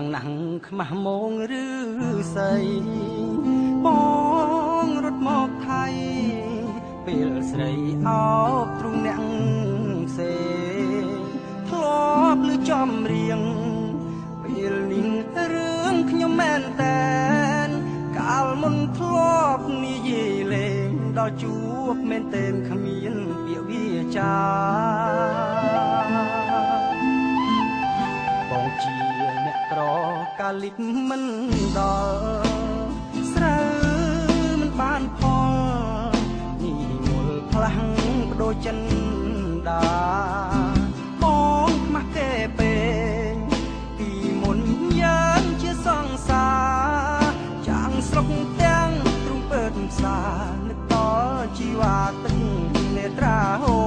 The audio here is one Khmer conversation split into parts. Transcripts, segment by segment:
ងណាស់ខ្មាស់មងឬស្អីបងរត់មកថៃពេលស្រីអោបទ្រូងអ្នកសេធ្លាប់លឺចំរៀងពេលនេះរឿងខ្ញុំមែនតែនកាលមុនធ្លាប់និយាយលេងដល់ជួបមែនតែនគ្មានពាក្យវាចាបងជាអ្នកក្រកាលិចមិនដល់ស្រូវមិនបានផលនេះមូលផ្លាំងបដូរចិនដាបងខ្មាស់គេពេងពីមុនយើងជាសង្សារចាំងស្រុកទាំងទ្រុងពើផ្សារនឹកដល់ជីវ៉ាទឹកនេត្រាហូ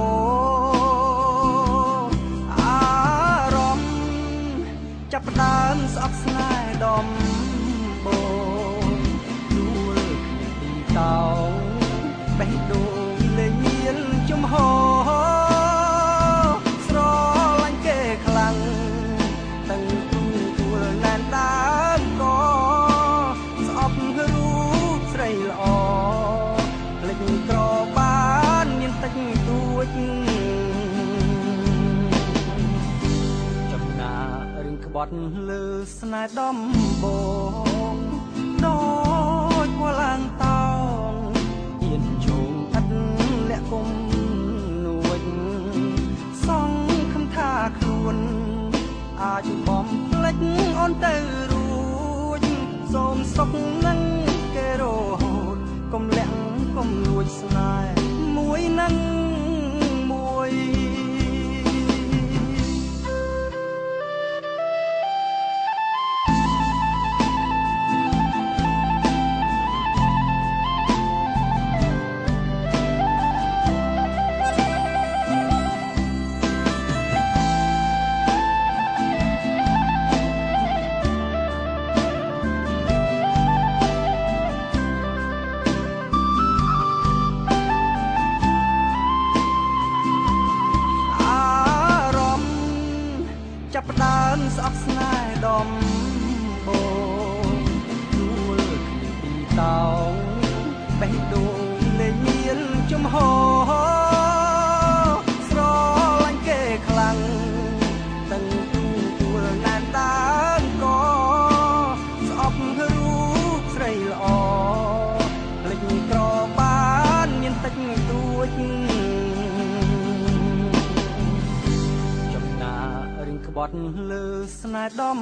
ចាប់ផ្ដើមស្អប់ស្នេហ៍ដំបងដួលគ្នាទីតោងបេះដូងលែងមានជំហរស្រឡាញ់គេខ្លាំងទាំងទូទួលណែនដើមកស្អប់រូបស្រីល្អភ្លេចក្របានមានតិចតួចបត់លើស្នេហ៍ដំបងដូចវឡើងតោងអៀនជុំអត់លាក់គុំនួចសងខំថាខ្លួនអាចបំភ្លេចអូនទៅរួចសូមសុខនឹងគេរហូតកុំលាក់កុំលួចស្នេហ៍មួយនឹងមួយចាប់ផ្ដើមស្អប់ស្នេហ៍ដំបងដួលគ្នាទីតោងបេះដូងលែងមានជំហរស្រឡាញ់គេខ្លាំងទាំងទួលណែនដើមកស្អប់រូបស្រីល្អភ្លេចក្របានមានតិចតួចក្បត់លើស្នេហ៍ដំ